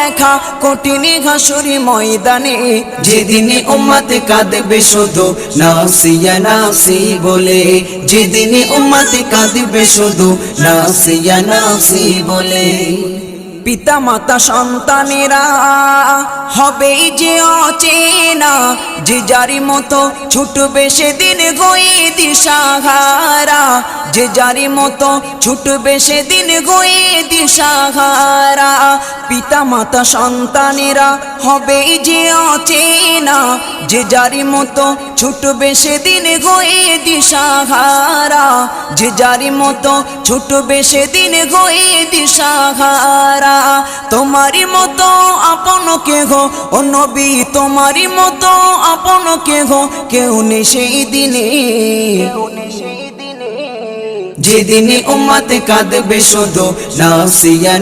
দেখা কঠিন হাসুরি ময়দানে, যেদিন উম্মত কাঁদবে শুধু নাফসিয়া নাফসি বলে, যেদিন উম্মত কাঁদবে শুধু নাফসিয়া নাফসি বলে। পিতা মাতা সন্তানেরা হবে যে অচেনা, যে যারি মতো ছুটবে সেদিন গয়ে দিশাহারা, যে যারি মতো ছুটবে সেদিন গয়ে দিশাহারা। পিতা মাতা সন্তানেরা হবে যে অচেনা, যে যারি মতো ছুটবে সেদিন গয়ে দিশাহারা, যে যারি মতো ছুটবে সেদিন গয়ে দিশাহারা। তোমারি মতো আপন কে গো ও নবী, তোমারি মতো আপন কে গো কেউ নেই সেই দিনে, যেদিন উম্মত কাঁদবে শুধু নাফসিয়া